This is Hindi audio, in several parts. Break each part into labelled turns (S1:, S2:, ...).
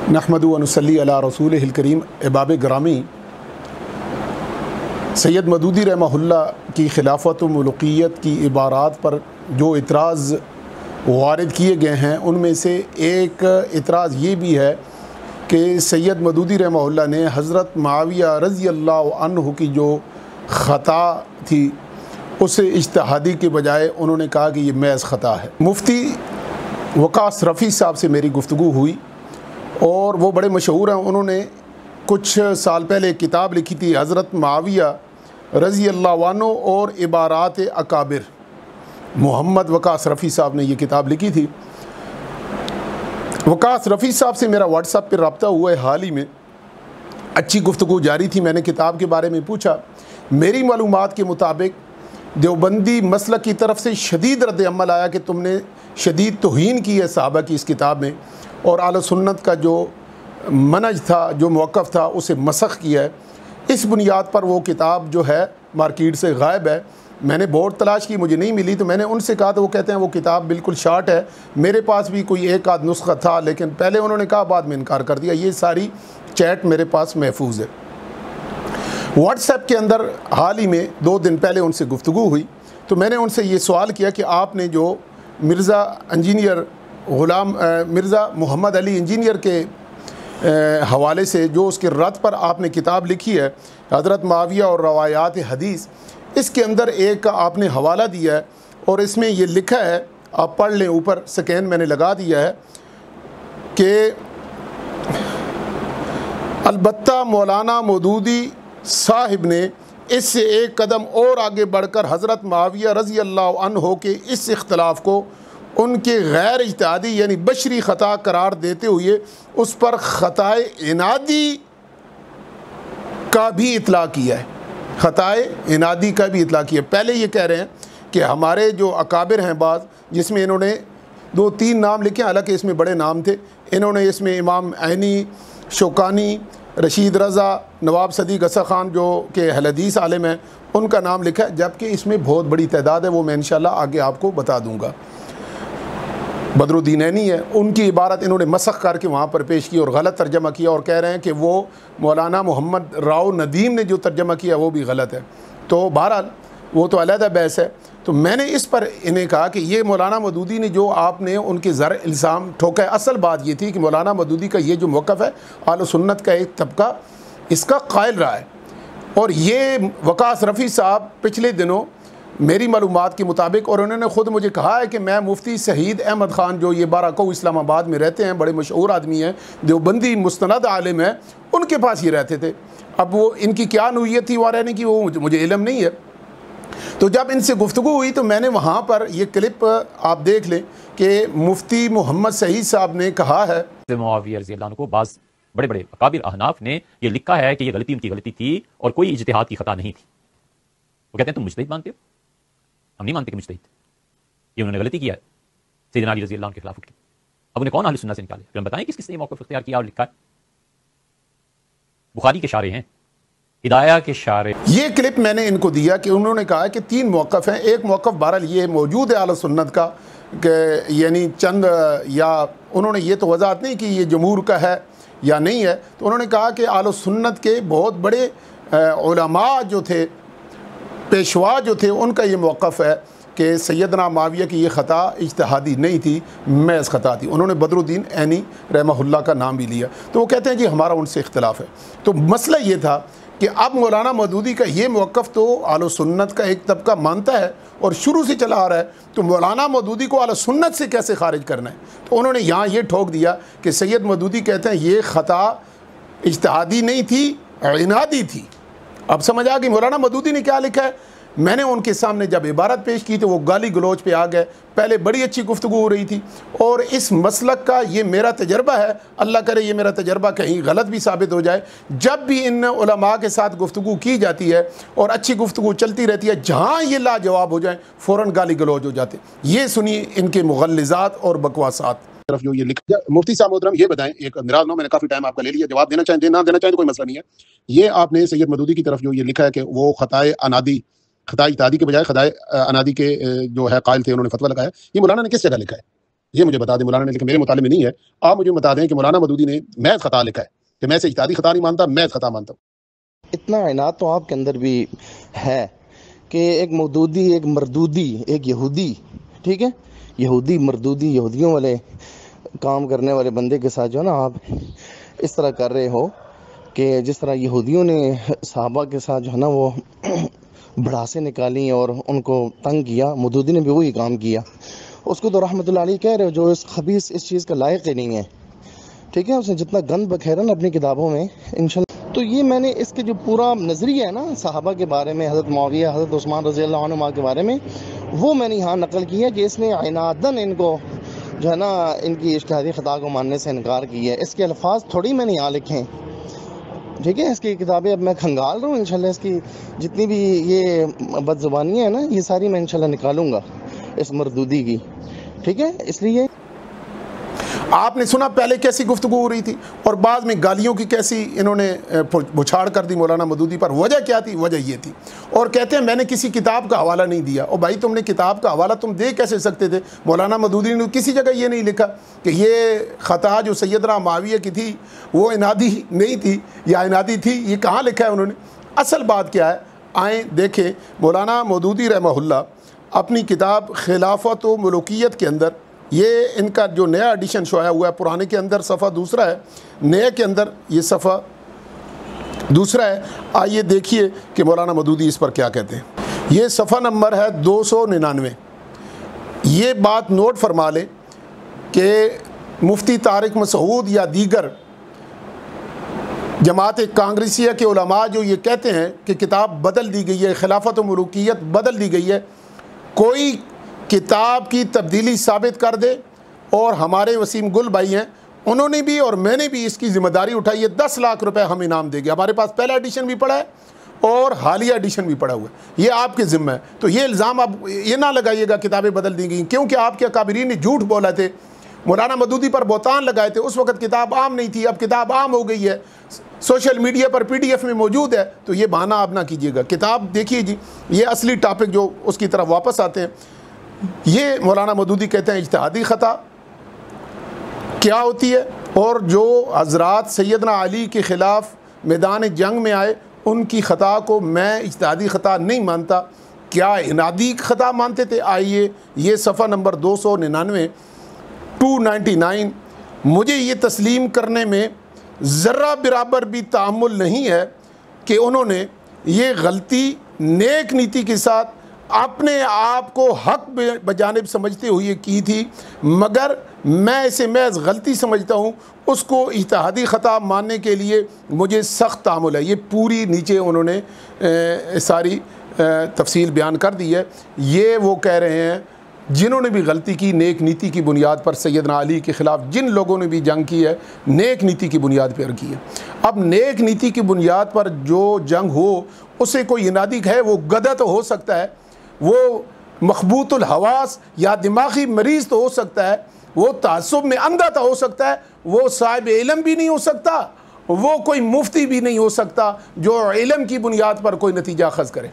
S1: नहमदु व नुसल्ली अला रसूलिहिल करीम। अहबाब ग्रामी, सैयद मदूदी रहमहुल्लाह की खिलाफत व मुल्कियत की इबारात पर जो इतराज़ वारिद किए गए हैं, उनमें से एक इतराज़ ये भी है कि सैयद मदूदी रहमहुल्लाह ने हज़रत मुआविया रज़ी अल्लाह अन्हु की जो ख़ता थी उसे इज्तिहादी के बजाय उन्होंने कहा कि ये महज़ ख़ता है। मुफ्ती वकास रफ़ी साहब से मेरी गुफ्तगू हुई और वो बड़े मशहूर हैं। उन्होंने कुछ साल पहले एक किताब लिखी थी, हज़रत मुआविया रज़ी अल्लाह अन्हु और इबारात अकाबिर। मोहम्मद वकास रफ़ी साहब ने ये किताब लिखी थी। वकास रफ़ी साहब से मेरा व्हाट्सएप पर रब्ता हुआ है हाल ही में, अच्छी गुफ्तगू जारी थी। मैंने किताब के बारे में पूछा। मेरी मालूमात के मुताबिक देवबंदी मसलक की तरफ से शदीद रद्द अमल आया कि तुमने शदीद तौहीन की है सहाबा की इस किताब में, और आले सुन्नत का जो मनज था, जो मौक़िफ़ था, उसे मसख़ किया है। इस बुनियाद पर वो किताब जो है मार्केट से गायब है। मैंने बहुत तलाश की, मुझे नहीं मिली, तो मैंने उनसे कहा तो वो कहते हैं वो किताब बिल्कुल शार्ट है। मेरे पास भी कोई एक आध नुस्ख़ा था, लेकिन पहले उन्होंने कहा, बाद में इनकार कर दिया। ये सारी चैट मेरे पास महफूज है। व्हाट्सएप के अंदर हाल ही में 2 दिन पहले उनसे गुफ्तगू हुई, तो मैंने उनसे ये सवाल किया कि आपने जो मिर्ज़ा इंजीनियर मिर्ज़ा मोहम्मद अली इंजीनियर के हवाले से जो उसके रद्द पर आपने किताब लिखी है, हज़रत मुआविया और रवायात हदीस, इसके अंदर एक आपने हवाला दिया है और इसमें ये लिखा है, आप पढ़ लें, ऊपर स्कैन मैंने लगा दिया है कि अलबत्ता मौलाना मौदूदी साहिब ने इससे एक कदम और आगे बढ़कर हज़रत मुआविया रज़ी अल्लाह अन्हु के इस इख्तलाफ को उनके गैर इज्तिहादी यानी बशरी ख़ता करार देते हुए उस पर ख़ताए इनादी का भी इतला किया है। ख़ताए इनादी का भी इतला किया। पहले ये कह रहे हैं कि हमारे जो अकाबिर हैं बाज़, जिसमें इन्होंने 2-3 नाम लिखे, हालांकि इसमें बड़े नाम थे। इन्होंने इसमें इमाम ऐनी, शौकानी, रशीद रज़ा, नवाब सदीक़ असा ख़ान जो कि हदीस आलिम हैं, उनका नाम लिखा है, जबकि इसमें बहुत बड़ी तादाद है। वो मैं इंशाअल्लाह आगे आपको बता दूँगा। बदरुद्दीन ऐनी है, उनकी इबारत इन्होंने मसख़ करके वहाँ पर पेश की और गलत तर्जमा किया, और कह रहे हैं कि वो मौलाना मोहम्मद राव नदीम ने जो तर्जमा किया वो भी गलत है। तो बहरहाल वो तो अलहदा बहस है। तो मैंने इस पर इन्हें कहा कि ये मौलाना मदूदी ने जो आपने उनके ज़र इल्ज़ाम ठोका है, असल बात ये थी कि मौलाना मदूदी का ये जो मौक़िफ़ है, आले सुन्नत का एक तबका इसका कायल रहा है। और ये वकास रफ़ी साहब पिछले दिनों मेरी मालूमात के मुताबिक, और उन्होंने ख़ुद मुझे कहा है कि मैं मुफ्ती शहीद अहमद ख़ान जो ये बाराको इस्लामाबाद में रहते हैं, बड़े मशहूर आदमी हैं, देवबंदी मुस्तनद आलिम है, उनके पास ये रहते थे। अब वो इनकी क्या नौइयत थी वहाँ रहने की, वो मुझे इल्म नहीं है। तो जब इनसे गुफ्तगू हुई तो मैंने वहाँ पर ये क्लिप आप देख लें कि मुफ्ती मोहम्मद शहीद साहब ने कहा है,
S2: मुआविया रज़ी अल्लाह अन्हु को बाज़ बड़े बड़े अकाबिर अहनाफ ने ये लिखा है कि ये गलती उनकी गलती थी और कोई इज्तिहाद की ख़ता नहीं थी। वो कहते हैं तुम मुज्तहिद मानते हो, हम नहीं मानते कि मुज्तहिद, ये उन्होंने गलती किया है, सैयदना अली रज़ी अल्लाह अन्हु के खिलाफ उठ के। अब उन्हें कौन अहले सुन्नत से निकाले? फिर हम बताएं किस किसने ये मौक़िफ़ इख्तियार किया और लिखा है। बुखारी के शारे हैं, हिदाया के शारे।
S1: ये क्लिप मैंने इनको दिया कि उन्होंने कहा कि 3 मौक़िफ़ हैं। एक मौक़िफ़ बहरहाल ये मौजूद है आले सुन्नत का कि यानी चंद, या उन्होंने ये तो वज़ाहत नहीं कि ये जमहूर का है या नहीं है। तो उन्होंने कहा कि आले सुन्नत के बहुत बड़े उलमा जो थे, पेशवा जो थे, उनका ये मौक़िफ़ है कि सैयदना मुआविया की ये ख़ता इज्तिहादी नहीं थी, महज़ ख़ता थी। उन्होंने बदरुद्दीन ऐनी रहमहुल्लाह का नाम भी लिया। तो वो कहते हैं जी हमारा उनसे इख्तिलाफ़ है। तो मसला ये था कि अब मौलाना मदूदी का ये मौक़िफ़ तो आले सुन्नत का एक तबका मानता है और शुरू से चला आ रहा है, तो मौलाना मदूदी को आले सुन्नत से कैसे खारिज करना है? तो उन्होंने यहाँ ये ठोक दिया कि सैयद मदूदी कहते हैं ये ख़ता इज्तिहादी नहीं थी, इनादी थी। अब समझ आ गई मौलाना मदूदी ने क्या लिखा है। मैंने उनके सामने जब इबारत पेश की तो वो गाली गलोच पे आ गए। पहले बड़ी अच्छी गुफ्तगू हो रही थी, और इस मसलक का ये मेरा तजर्बा है, अल्लाह करे ये मेरा तजर्बा कहीं गलत भी साबित हो जाए। जब भी इन उलमा के साथ गुफ्तगू की जाती है और अच्छी गुफ्तगू चलती रहती है, जहाँ ये लाजवाब हो जाए फ़ौरन गाली गलोच हो जाते। ये सुनिए इनके मुगल्लिज़ात और बकवासात। तरफ जो ये लिखा, मुफ्ती साहब मोहतरम ये बताएं, एक निराज़ मैंने काफ़ी टाइम आपका ले लिया, जवाब देना चाहें, ना देना चाहें तो कोई मसला नहीं है। ये आपने सैयद मदूदी की तरफ जो ये लिखा है कि वो ख़ताए अनादी, ख़ताए इज्तिहादी के बजाय ख़ताए अनादी के जो है कायल थे, उन्होंने फतवा लगाया, ये मौलाना ने किस जगह लिखा है? ये मुझे बता दें। मौलाना ने लिखा मेरे मुताले में नहीं है, आप मुझे बता दें कि मौलाना मदूदी ने महज खता लिखा है कि मैं इसे इज्तिहादी खता नहीं मानता, महज खता मानता हूँ।
S3: इतना इनात तो आपके अंदर भी है कि एक मदूदी, एक मरदूदी, एक यहूदी, ठीक है, यहूदी मरदूदी, यहूदियों वाले काम करने वाले बंदे के साथ जो है ना आप इस तरह कर रहे हो कि जिस तरह यहूदियों ने सहाबा के साथ जो है ना वो भड़ासे निकाली और उनको तंग किया, मदूदी ने भी वही काम किया। उसको तो रहमतुल्लाह अलैह कह रहे हो जो इस खबीस इस चीज़ का लायक ही नहीं है, ठीक है। उसने जितना गंद बखेरा ना अपनी किताबों में इंशाल्लाह। तो ये मैंने इसके जो पूरा नज़रिया है ना सहाबा के बारे में, हज़रत मुआविया, हज़रत उस्मान रज़ी अल्लाह अन्हुमा के बारे में, वो मैंने यहाँ नकल किया कि इसने इनादन इनको जो है ना इनकी इज्तिहादी खता को मानने से इनकार किया है। इसके अल्फाज थोड़ी मैंने यहाँ लिखे हैं, ठीक है। इसकी किताबें अब मैं खंगाल रहा हूँ, इंशाल्लाह इसकी जितनी भी ये बदज़ुबानियाँ हैं ना ये सारी मैं इंशाल्लाह निकालूंगा इस मरदूदी की, ठीक है। इसलिए
S1: आपने सुना पहले कैसी गुफ्तगू हो रही थी और बाद में गालियों की कैसी इन्होंने बुछाड़ कर दी मौलाना मदूदी पर। वजह क्या थी? वजह ये थी, और कहते हैं मैंने किसी किताब का हवाला नहीं दिया। और भाई तुमने किताब का हवाला तुम दे कैसे सकते थे? मौलाना मदूदी ने किसी जगह ये नहीं लिखा कि ये ख़ता जो सैयदना मुआविया की थी वो इनादी नहीं थी या इनादी थी, ये कहाँ लिखा है उन्होंने? असल बात क्या है, आए देखें। मौलाना मदूदी रहमहुल्लाह अपनी किताब खिलाफत व मलूकियत के अंदर, ये इनका जो नया एडिशन शोया हुआ है, पुराने के अंदर सफ़ा दूसरा है, नए के अंदर ये सफ़ा दूसरा है। आइए देखिए कि मौलाना मदूदी इस पर क्या कहते हैं। ये सफ़ा नंबर है 299। ये बात नोट फरमा लें कि मुफ्ती तारिक मसऊद या दीगर जमात कांग्रेसिया के उलमा जो ये कहते हैं कि किताब बदल दी गई है, खिलाफत व मलूकियत बदल दी गई है, कोई किताब की तब्दीली साबित कर दे। और हमारे वसीम गुल भाई हैं, उन्होंने भी और मैंने भी इसकी ज़िम्मेदारी उठाई है। 10 लाख रुपए हम इनाम देंगे। हमारे पास पहला एडिशन भी पड़ा है और हालिया एडिशन भी पड़ा हुआ है, ये आपके ज़िम्मे है। तो ये इल्ज़ाम आप ये ना लगाइएगा किताबें बदल दी गई, क्योंकि आपके अकाबरीन ने झूठ बोला थे, मौलाना मदूदी पर बोतान लगाए थे। उस वक्त किताब आम नहीं थी, अब किताब आम हो गई है, सोशल मीडिया पर PDF में मौजूद है। तो ये बहाना आप ना कीजिएगा, किताब देखिए जी। ये असली टॉपिक जो उसकी तरफ वापस आते हैं। ये मौलाना मदूदी कहते हैं इज्तिहादी ख़ता क्या होती है, और जो हज़रात सैयदना अली के ख़िलाफ़ मैदान जंग में आए उनकी ख़ता को मैं इज्तिहादी ख़ता नहीं मानता, क्या इनादी ख़ता मानते थे। आइए ये सफ़ा नंबर 299 299। मुझे ये तस्लीम करने में ज़र्रा बराबर भी तामुल नहीं है कि उन्होंने ये गलती नेक नीति के साथ अपने आप को हक बजानिब समझते हुए की थी, मगर मैं इसे महज गलती समझता हूँ। उसको इज्तिहादी ख़ता मानने के लिए मुझे सख्त तामुल है। ये पूरी नीचे उन्होंने सारी तफसील बयान कर दी है। ये वो कह रहे हैं जिन्होंने भी गलती की नेक नीति की बुनियाद पर, सैयदना अली के ख़िलाफ़ जिन लोगों ने भी जंग की है नेक नीति की बुनियाद पर की है। अब नेक नीति की बुनियाद पर जो जंग हो उसे कोई इनादी है, वो गधा तो हो सकता है, वो मखबूतुल हवास या दिमागी मरीज़ तो हो सकता है, वो तासुब में अंधा तो हो सकता है, वो साहिब इल्म भी नहीं हो सकता, वो कोई मुफ्ती भी नहीं हो सकता जो इल्म की बुनियाद पर कोई नतीजा अखज़ करे।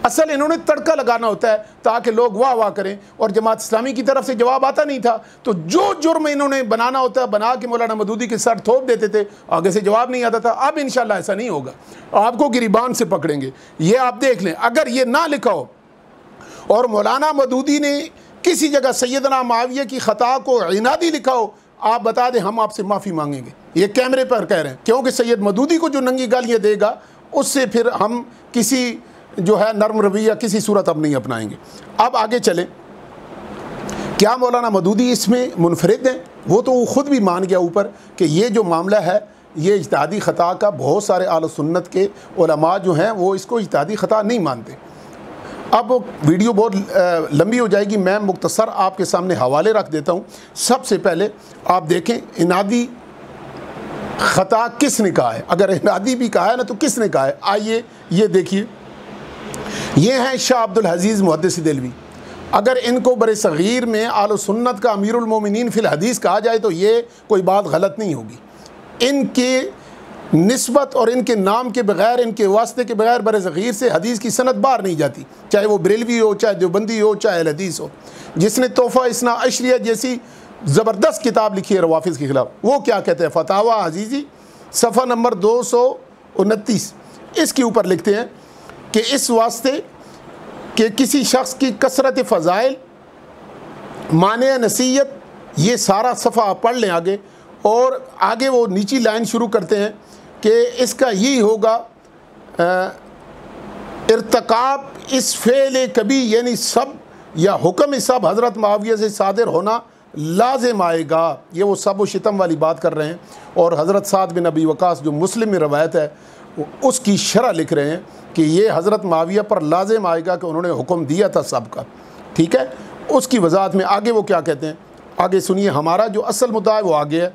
S1: असल इन्होंने तड़का लगाना होता है ताकि लोग वाह वाह करें, और जमात इस्लामी की तरफ से जवाब आता नहीं था। तो जो जुर्म इन्होंने बनाना होता है बना के मौलाना मदूदी के सर थोप देते थे, आगे से जवाब नहीं आता था। अब इंशाल्लाह ऐसा नहीं होगा, आपको गिरिबान से पकड़ेंगे। ये आप देख लें, अगर ये ना लिखा हो और मौलाना मदूदी ने किसी जगह सैयदना मुआविया की ख़ता को इनादी लिखा हो, आप बता दें हम आपसे माफ़ी मांगेंगे। ये कैमरे पर कह रहे हैं, क्योंकि सैयद मदूदी को जो नंगी गालियाँ देगा उससे फिर हम किसी जो है नर्म रवैया किसी सूरत अब नहीं अपनाएंगे। अब आगे चलें। क्या मौलाना मदूदी इसमें मुनफरिद हैं? वो तो ख़ुद भी मान गया ऊपर कि ये जो मामला है ये इज्तिहादी ख़ता का, बहुत सारे आले सुन्नत के उलमा जो हैं वो इसको इज्तिहादी ख़ता नहीं मानते। अब वीडियो बहुत लंबी हो जाएगी, मैं मुख्तसर आपके सामने हवाले रख देता हूँ। सबसे पहले आप देखें इनादी ख़ता किसने कहा है, अगर इनादी भी कहा है ना तो किसने कहा है। आइए ये देखिए, ये हैं शाह अब्दुल अज़ीज़ मुहद्दिस देलवी। अगर इनको बरे सग़ीर में आले सुन्नत का अमीरुल मोमिनीन फिल हदीस कहा जाए तो ये कोई बात गलत नहीं होगी। इनके निस्बत और इनके नाम के बग़ैर, इनके वास्ते के बग़ैर बरे सग़ीर से हदीस की सनद बाहर नहीं जाती, चाहे वो बरेलवी हो, चाहे देवबंदी हो, चाहे अहल हदीस हो। जिसने तोहफ़ा इस्ना अशरिया जैसी ज़बरदस्त किताब लिखी है रवाफिज़ के ख़िलाफ़। वो क्या कहते हैं, फतावा अजीज़ी सफ़ा नंबर 229, इसके ऊपर लिखते हैं कि इस वास्ते कि किसी शख्स की कसरत फ़ज़ाइल, माने नसीहत, ये सारा सफ़ा आप पढ़ लें आगे, और आगे वो नीची लाइन शुरू करते हैं कि इसका यही होगा इर्तकाब इस फ़ेल कभी, यानी सब या हुक्म सब हज़रत मुआविया से सादिर होना लाजिम आएगा। ये वो सब व शितम वाली बात कर रहे हैं। और हज़रत साद बिन अबी वक़ास जो मुस्लिम में रवायत है उसकी शरह लिख रहे हैं कि ये हज़रत मुआविया पर लाजिम आएगा कि उन्होंने हुक्म दिया था सबका। ठीक है, उसकी वजाहत में आगे वो क्या कहते हैं, आगे सुनिए। हमारा जो असल मुद्दा है वो आगे है।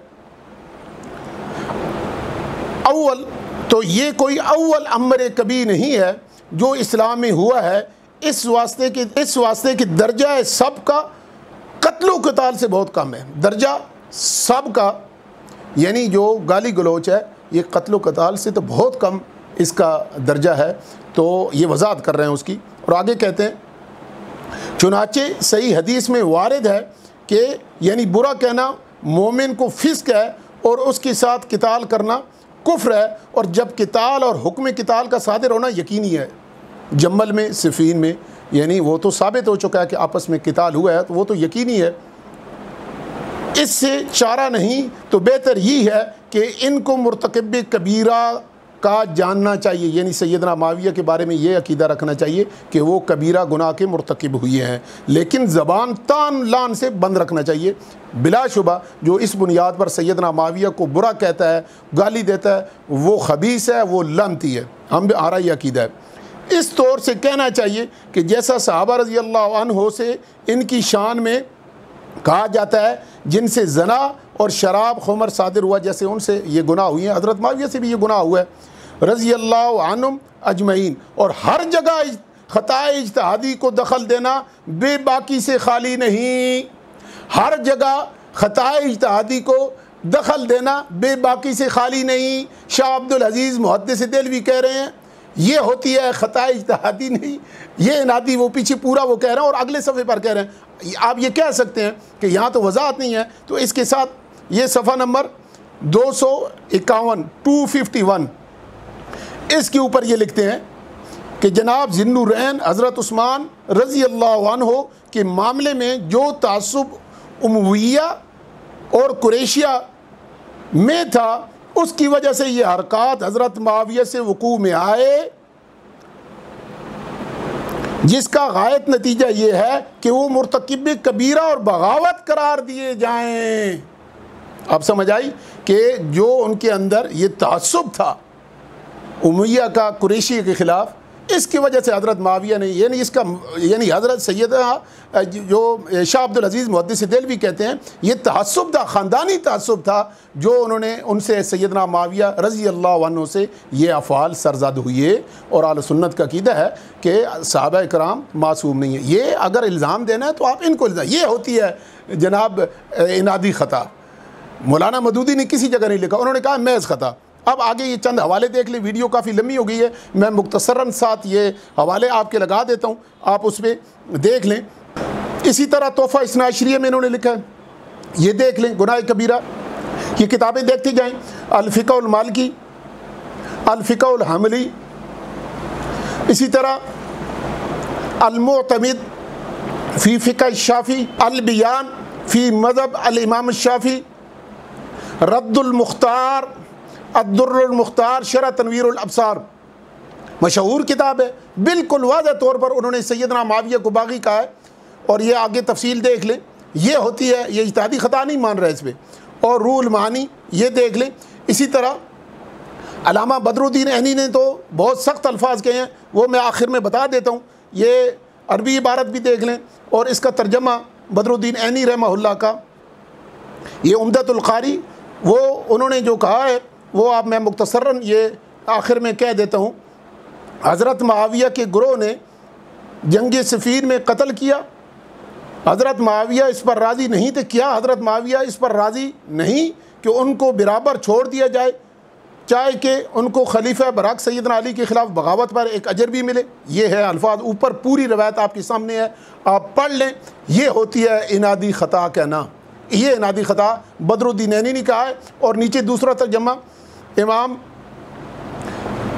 S1: अव्वल तो ये कोई अव्वल अमर कभी नहीं है जो इस्लाम में हुआ है, इस वास्ते कि दर्जा सब का कत्लो क़ताल से बहुत कम है। दर्जा सब का यानी जो गाली गलोच है ये कत्लो क़ताल से तो बहुत कम इसका दर्जा है। तो ये वजाहत कर रहे हैं उसकी। और आगे कहते हैं, चुनाचे सही हदीस में वारिद है कि यानी बुरा कहना मोमिन को फिस्क है और उसके साथ किताल करना कुफ्र है। और जब किताल और हुक्म किताल का सादिर होना यकीनी है, जम्मल में सिफ़ीन में, यानी वो तो साबित हो चुका है कि आपस में किताल हुआ है, तो वो तो यकीनी है। इससे चारा नहीं तो बेहतर ही है कि इनको मुर्तकब कबीरा का जानना चाहिए, यानी सैयदना मुआविया के बारे में ये अकीदा रखना चाहिए कि वो कबीरा गुनाह के मुर्तकब हुए हैं, लेकिन ज़बान तान लान से बंद रखना चाहिए। बिलाशुबा जो इस बुनियाद पर सैयदना मुआविया को बुरा कहता है, गाली देता है, वो खबीस है, वो लानती है। हम भी आरा ये अकीदा है। इस तौर से कहना चाहिए कि जैसा सहाबा रज़ी अल्लाह अन्हो से इनकी शान में कहा जाता है जिनसे जना और शराब खुमर सादिर हुआ, जैसे उनसे ये गुनाह हुई हैं, हज़रत मुआविया से भी ये गुनाह हुआ है रज़ी अल्लाह अन्हुम अजमईन। और हर जगह ख़ताए इज्तिहादी को दखल देना बेबाकी से खाली नहीं, हर जगह ख़ताए इज्तिहादी को दखल देना बेबाकी से खाली नहीं। शाह अब्दुल अजीज़ मुहद्दिस देलवी कह रहे हैं ये होती है ख़ताए इज्तिहादी नहीं, ये इनादी, वो पीछे पूरा वो कह रहे हैं और अगले सफ़े पर कह रहे हैं। आप ये कह सकते हैं कि यहाँ तो वजाहत नहीं है, तो इसके साथ ये सफ़ा नंबर 251 251 इसके ऊपर ये लिखते हैं कि जनाब ज़िन्नुरैन हज़रत उस्मान रज़ी अल्लाह अन्हो के मामले में जो तासुब उमविया और कुरैशिया में था उसकी वजह से ये हरकत हज़रत मुआविया से वक़ू में आए, जिसका गायत नतीजा ये है कि वो मुर्तकिब कबीरा और बगावत करार दिए जाएं। अब समझ आई कि जो उनके अंदर ये तासुब था उमैया का कुरैशी के ख़िलाफ़, इसकी वजह से हज़रत मुआविया ने यानी इसका यानी हज़रत सैयदना जो शाह अब्दुल अजीज़ मुहद्दिस देलवी कहते हैं ये तअस्सुब था, ख़ानदानी तअस्सुब था जो उन्होंने उनसे सैयदना मुआविया रज़ी अल्लाह अन्हु से ये अफ़आल सरज़द हुए। और आले सुन्नत का अक़ीदा है कि सहाबा कराम मासूम नहीं है। ये अगर इल्ज़ाम देना है तो आप इनको इल्ज़ाम, ये होती है जनाब इनादी ख़ता। मौलाना मदूदी ने किसी जगह नहीं लिखा, उन्होंने कहा महज़ ख़ता। अब आगे ये चंद हवाले देख लें, वीडियो काफ़ी लंबी हो गई है, मैं मुख्तसरन साथ ये हवाले आपके लगा देता हूँ, आप उस पर देख लें। इसी तरह तोहफ़ा इस्ना अशरिया में इन्होंने लिखा है, ये देख लें, गुनाह कबीरा। ये किताबें देखती जाएँ, अल-फ़िक़्हुल मालिकी, अल-फ़िक़्हुल हमली, इसी तरह अल-मुअतमिद फ़ी फ़िक़्ह शाफ़ी, अल-बयान फ़ी मज़हब अल-इमाम शाफ़ी, रद्दुल मुख्तार, अद्दुर्रुल मुख्तार शरह तनवीरुल अब्सार, मशहूर किताब है। बिल्कुल वाज़ेह तौर पर उन्होंने सैयदना मुआविया को बागी कहा है। और ये आगे तफसील देख लें, ये होती है, ये इज्तिहादी ख़ता नहीं मान रहे इस पर। और रूहुल मानी ये देख लें। इसी तरह अल्लामा बदरुद्दीन ऐनी ने तो बहुत सख्त अल्फाज कहे हैं, वो मैं आखिर में बता देता हूँ। ये अरबी इबारत भी देख लें और इसका तर्जमा बदरुद्दीन ऐनी रहमहुल्लाह का, ये उम्दतुल क़ारी, वो उन्होंने जो कहा है वो आप मैं मुख्तसरन ये आखिर में कह देता हूँ। हज़रत मुआविया के ग्रोह ने जंग सिफ़ीन में कत्ल किया, हज़रत मुआविया इस पर राज़ी नहीं थे। क्या हज़रत मुआविया इस पर राज़ी नहीं कि उनको बराबर छोड़ दिया जाए, चाहे कि उनको खलीफा बराक सैयदना अली के ख़िलाफ़ बगावत पर एक अजर भी मिले। ये है अल्फाज, ऊपर पूरी रवायत आपके सामने है, आप पढ़ लें। ये होती है इनादी ख़ता कहना, ये इनादी ख़ता बदरुद्दीन ऐनी ने कहा है। और नीचे दूसरा तर्जमा इमाम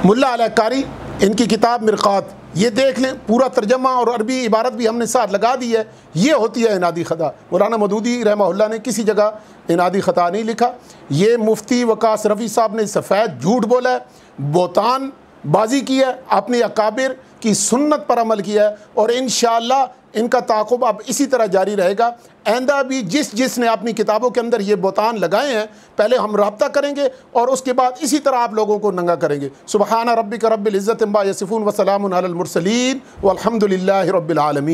S1: मुल्ला अली कारी, इनकी किताब मिरक़ात, ये देख लें, पूरा तर्जमा और अरबी इबारत भी हमने साथ लगा दी है। ये होती है इनादी ख़ता। मौलाना मदूदी रहमहुल्लाह ने किसी जगह इनादी ख़ता नहीं लिखा। ये मुफ्ती वकास रफ़ी साहब ने सफ़ेद झूठ बोला है, बोतान बाजी की है, अपने अकाबिर की सुन्नत पर अमल किया है। और इंशाअल्लाह इनका ताक़ुब अब इसी तरह जारी रहेगा। आइंदा भी जिसने अपनी किताबों के अंदर ये बोतान लगाए हैं, पहले हम रब्ता करेंगे और उसके बाद इसी तरह आप लोगों को नंगा करेंगे। सुबहाना रब्बिका रब्बिल इज़्ज़ति अम्मा यसिफ़ून व सलामुन अलल मुरसलीन वल्हम्दुलिल्लाहि रब्बिल आलमीन।